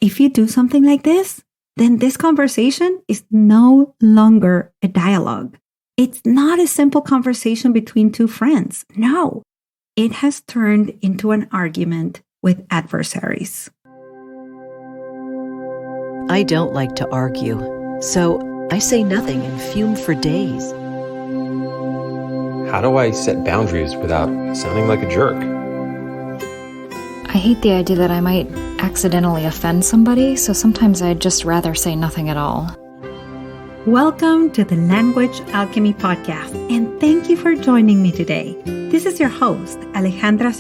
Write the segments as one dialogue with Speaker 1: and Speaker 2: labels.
Speaker 1: If you do something like this, then this conversation is no longer a dialogue. It's not a simple conversation between two friends. No, it has turned into an argument with adversaries.
Speaker 2: I don't like to argue, so I say nothing and fume for days.
Speaker 3: How do I set boundaries without sounding like a jerk?
Speaker 4: I hate the idea that I might accidentally offend somebody, so sometimes I'd just rather say nothing at all.
Speaker 1: Welcome to the Language Alchemy Podcast, and thank you for joining me today. This is your host, Alejandra,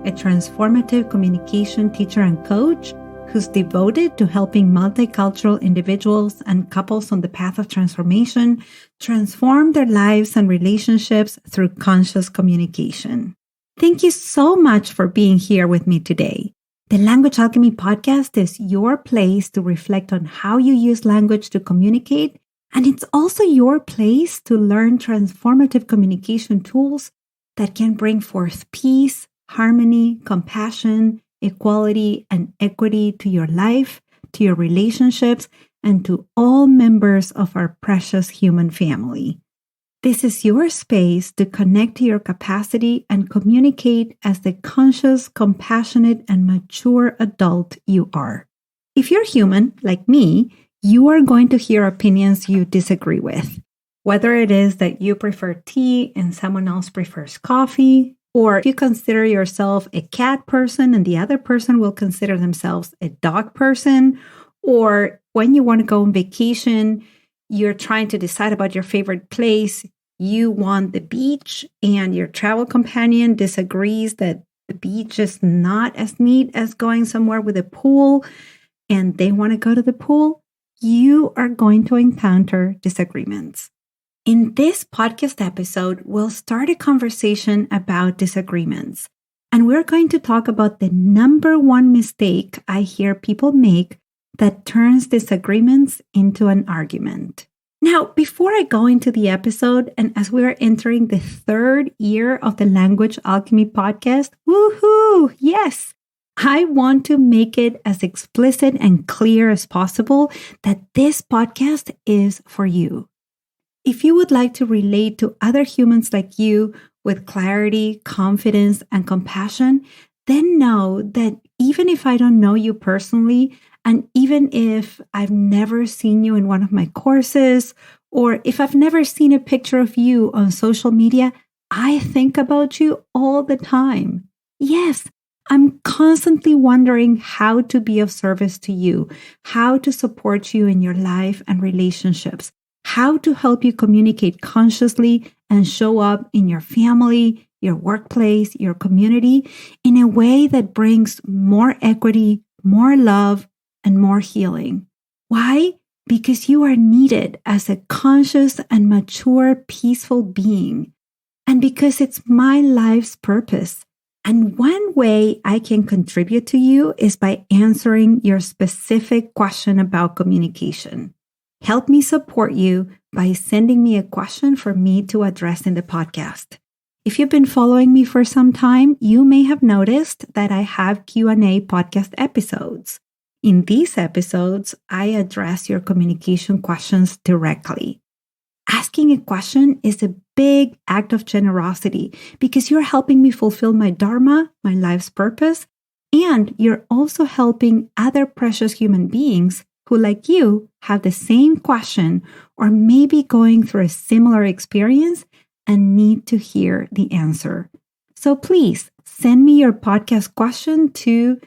Speaker 1: a transformative communication teacher and coach who's devoted to helping multicultural individuals and couples on the path of transformation transform their lives and relationships through conscious communication. Thank you so much for being here with me today. The Language Alchemy Podcast is your place to reflect on how you use language to communicate, and it's also your place to learn transformative communication tools that can bring forth peace, harmony, compassion, equality, and equity to your life, to your relationships, and to all members of our precious human family. This is your space to connect to your capacity and communicate as the conscious, compassionate, and mature adult you are. If you're human, like me, you are going to hear opinions you disagree with, whether it is that you prefer tea and someone else prefers coffee, or if you consider yourself a cat person and the other person will consider themselves a dog person, or when you want to go on vacation, you're trying to decide about your favorite place. You want the beach and your travel companion disagrees that the beach is not as neat as going somewhere with a pool and they want to go to the pool. You are going to encounter disagreements. In this podcast episode, we'll start a conversation about disagreements. And we're going to talk about the number one mistake I hear people make that turns disagreements into an argument. Now, before I go into the episode, and as we are entering the third year of the Language Alchemy Podcast, woohoo, yes! I want to make it as explicit and clear as possible that this podcast is for you. If you would like to relate to other humans like you with clarity, confidence, and compassion, then know that even if I don't know you personally, and even if I've never seen you in one of my courses, or if I've never seen a picture of you on social media, I think about you all the time. Yes, I'm constantly wondering how to be of service to you, how to support you in your life and relationships, how to help you communicate consciously and show up in your family, your workplace, your community in a way that brings more equity, more love, and more healing. Why? Because you are needed as a conscious and mature, peaceful being. And because it's my life's purpose. And one way I can contribute to you is by answering your specific question about communication. Help me support you by sending me a question for me to address in the podcast. If you've been following me for some time, you may have noticed that I have Q&A podcast episodes. In these episodes, I address your communication questions directly. Asking a question is a big act of generosity because you're helping me fulfill my dharma, my life's purpose, and you're also helping other precious human beings who, like you, have the same question or maybe going through a similar experience and need to hear the answer. So please send me your podcast question to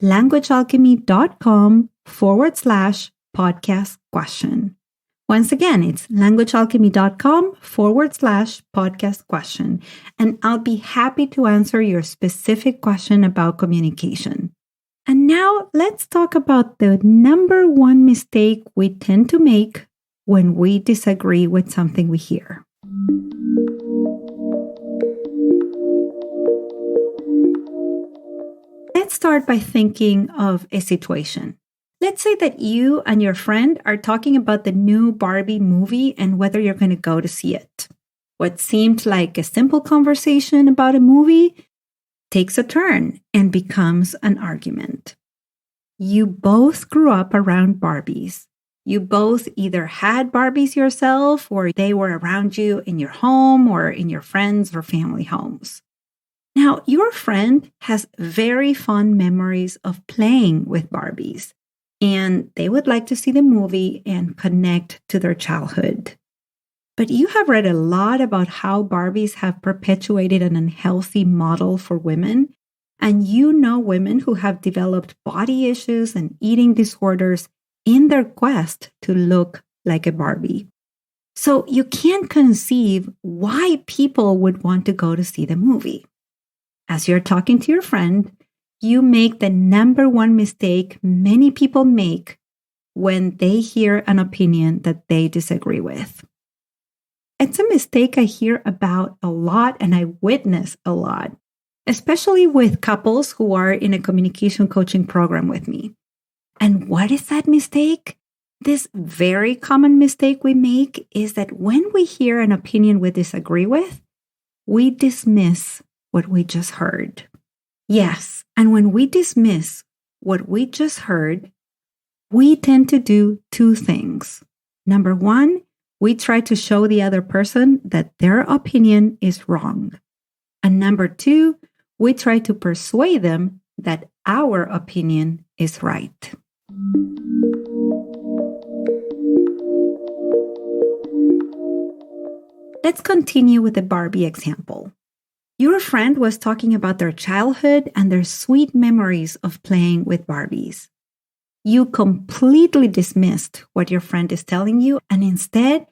Speaker 1: languagealchemy.com/podcast question. Once again, it's languagealchemy.com/podcast question. And I'll be happy to answer your specific question about communication. And now let's talk about the number one mistake we tend to make when we disagree with something we hear. Let's start by thinking of a situation. Let's say that you and your friend are talking about the new Barbie movie and whether you're going to go to see it. What seemed like a simple conversation about a movie takes a turn and becomes an argument. You both grew up around Barbies. You both either had Barbies yourself or they were around you in your home or in your friends' or family homes. Now, your friend has very fond memories of playing with Barbies, and they would like to see the movie and connect to their childhood. But you have read a lot about how Barbies have perpetuated an unhealthy model for women, and you know women who have developed body issues and eating disorders in their quest to look like a Barbie. So you can't conceive why people would want to go to see the movie. As you're talking to your friend, you make the number one mistake many people make when they hear an opinion that they disagree with. It's a mistake I hear about a lot and I witness a lot, especially with couples who are in a communication coaching program with me. And what is that mistake? This very common mistake we make is that when we hear an opinion we disagree with, we dismiss what we just heard. Yes, and when we dismiss what we just heard, we tend to do two things. Number one, we try to show the other person that their opinion is wrong. And number two, we try to persuade them that our opinion is right. Let's continue with the Barbie example. Your friend was talking about their childhood and their sweet memories of playing with Barbies. You completely dismissed what your friend is telling you, and instead,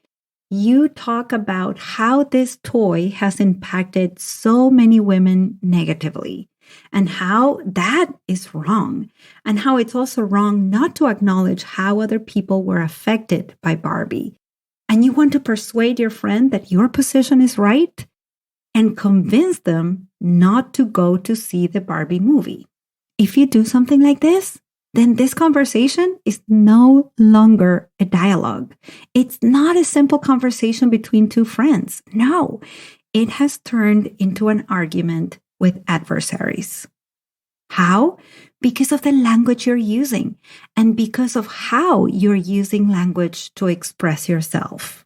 Speaker 1: you talk about how this toy has impacted so many women negatively, and how that is wrong, and how it's also wrong not to acknowledge how other people were affected by Barbie. And you want to persuade your friend that your position is right and convince them not to go to see the Barbie movie. If you do something like this, then this conversation is no longer a dialogue. It's not a simple conversation between two friends. No, it has turned into an argument with adversaries. How? Because of the language you're using and because of how you're using language to express yourself.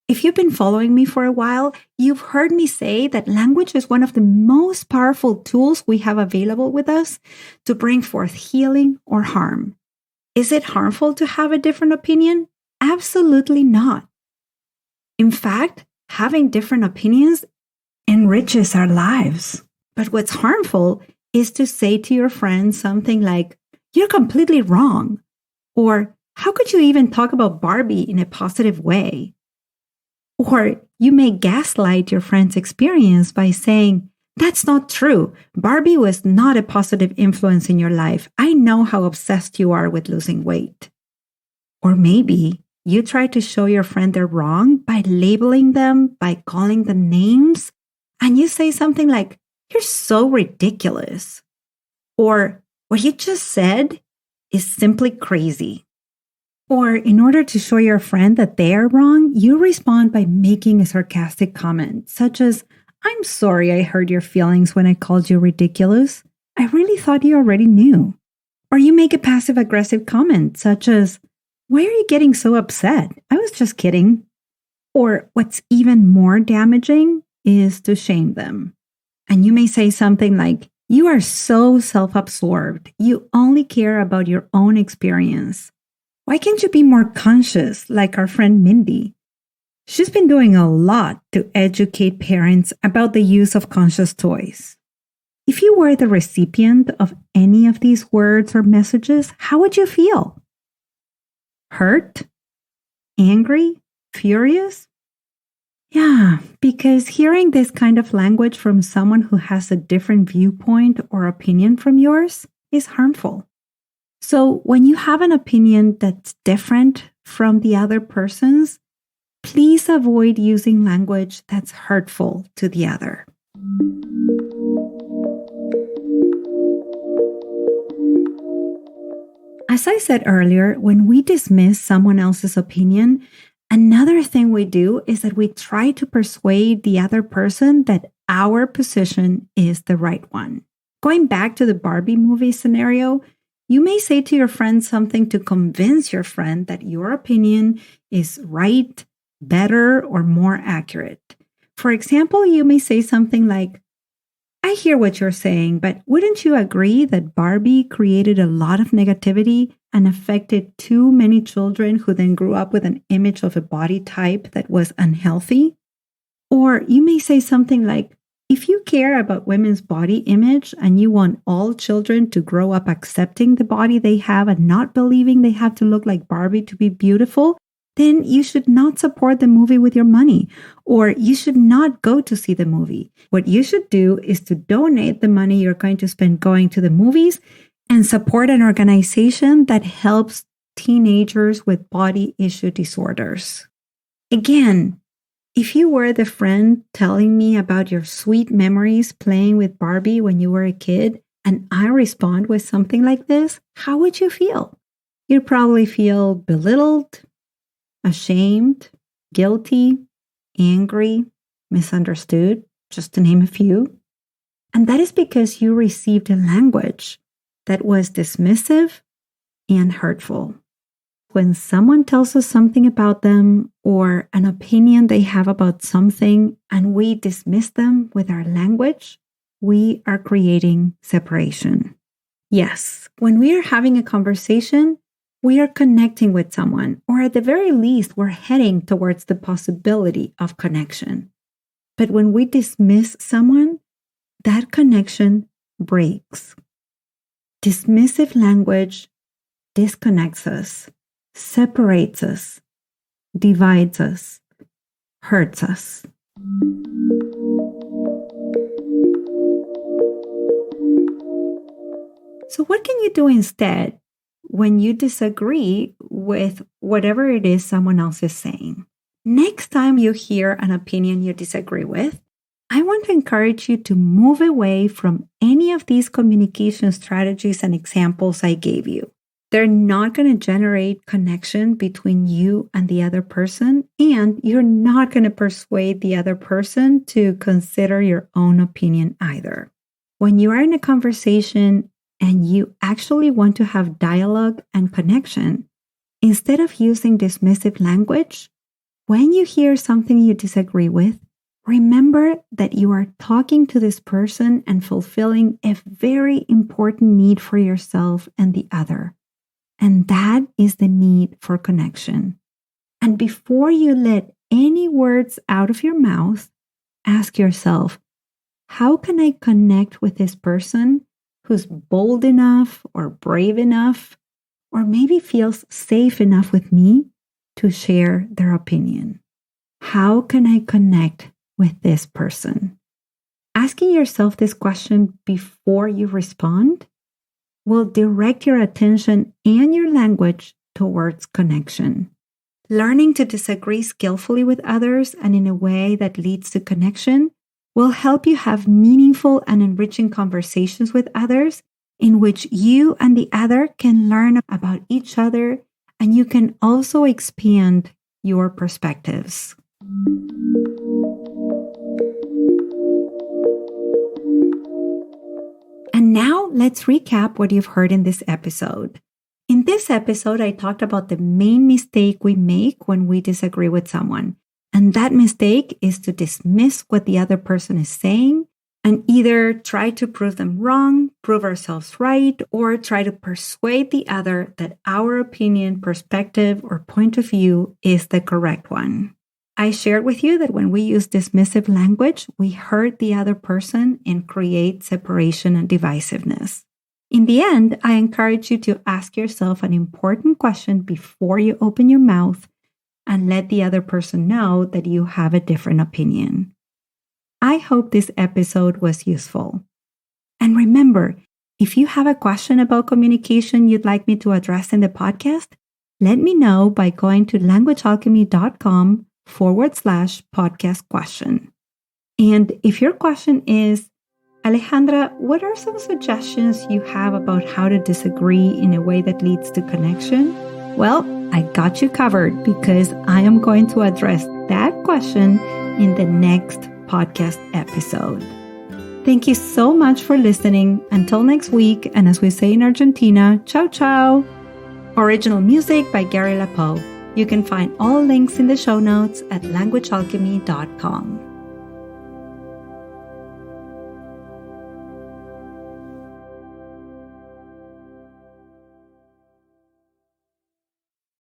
Speaker 1: If you've been following me for a while, you've heard me say that language is one of the most powerful tools we have available with us to bring forth healing or harm. Is it harmful to have a different opinion? Absolutely not. In fact, having different opinions enriches our lives. But what's harmful is to say to your friend something like, "You're completely wrong," or "How could you even talk about Barbie in a positive way?" Or you may gaslight your friend's experience by saying, "That's not true. Barbie was not a positive influence in your life. I know how obsessed you are with losing weight." Or maybe you try to show your friend they're wrong by labeling them, by calling them names, and you say something like, "You're so ridiculous." Or, "What you just said is simply crazy." Or in order to show your friend that they are wrong, you respond by making a sarcastic comment, such as, "I'm sorry I hurt your feelings when I called you ridiculous. I really thought you already knew." Or you make a passive-aggressive comment, such as, "Why are you getting so upset? I was just kidding." Or what's even more damaging is to shame them. And you may say something like, "You are so self-absorbed. You only care about your own experience. Why can't you be more conscious like our friend Mindy? She's been doing a lot to educate parents about the use of conscious toys." If you were the recipient of any of these words or messages, how would you feel? Hurt? Angry? Furious? Yeah, because hearing this kind of language from someone who has a different viewpoint or opinion from yours is harmful. So when you have an opinion that's different from the other person's, please avoid using language that's hurtful to the other. As I said earlier, when we dismiss someone else's opinion, another thing we do is that we try to persuade the other person that our position is the right one. Going back to the Barbie movie scenario, You may say to your friend something to convince your friend that your opinion is right, better, or more accurate. For example, you may say something like, I hear what you're saying, but wouldn't you agree that Barbie created a lot of negativity and affected too many children who then grew up with an image of a body type that was unhealthy? Or you may say something like, if you care about women's body image and you want all children to grow up accepting the body they have and not believing they have to look like Barbie to be beautiful, then you should not support the movie with your money, or you should not go to see the movie. What you should do is to donate the money you're going to spend going to the movies and support an organization that helps teenagers with body issue disorders. Again, if you were the friend telling me about your sweet memories playing with Barbie when you were a kid, and I respond with something like this, how would you feel? You'd probably feel belittled, ashamed, guilty, angry, misunderstood, just to name a few. And that is because you received a language that was dismissive and hurtful. When someone tells us something about them or an opinion they have about something and we dismiss them with our language, we are creating separation. Yes, when we are having a conversation, we are connecting with someone, or at the very least, we're heading towards the possibility of connection. But when we dismiss someone, that connection breaks. Dismissive language disconnects us, separates us, divides us, hurts us. So what can you do instead when you disagree with whatever it is someone else is saying? Next time you hear an opinion you disagree with, I want to encourage you to move away from any of these communication strategies and examples I gave you. They're not going to generate connection between you and the other person, and you're not going to persuade the other person to consider your own opinion either. When you are in a conversation and you actually want to have dialogue and connection, instead of using dismissive language, when you hear something you disagree with, remember that you are talking to this person and fulfilling a very important need for yourself and the other. And that is the need for connection. And before you let any words out of your mouth, ask yourself, how can I connect with this person who's bold enough or brave enough, or maybe feels safe enough with me to share their opinion? How can I connect with this person? Asking yourself this question before you respond will direct your attention and your language towards connection. Learning to disagree skillfully with others and in a way that leads to connection will help you have meaningful and enriching conversations with others in which you and the other can learn about each other, and you can also expand your perspectives. And now let's recap what you've heard in this episode. In this episode, I talked about the main mistake we make when we disagree with someone. And that mistake is to dismiss what the other person is saying and either try to prove them wrong, prove ourselves right, or try to persuade the other that our opinion, perspective, or point of view is the correct one. I shared with you that when we use dismissive language, we hurt the other person and create separation and divisiveness. In the end, I encourage you to ask yourself an important question before you open your mouth and let the other person know that you have a different opinion. I hope this episode was useful. And remember, if you have a question about communication you'd like me to address in the podcast, let me know by going to languagealchemy.com/podcast question. And if your question is, Alejandra, what are some suggestions you have about how to disagree in a way that leads to connection? Well, I got you covered because I am going to address that question in the next podcast episode. Thank you so much for listening. Until next week, and as we say in Argentina, ciao ciao. Original music by Gary LaPoe. You can find all links in the show notes at languagealchemy.com.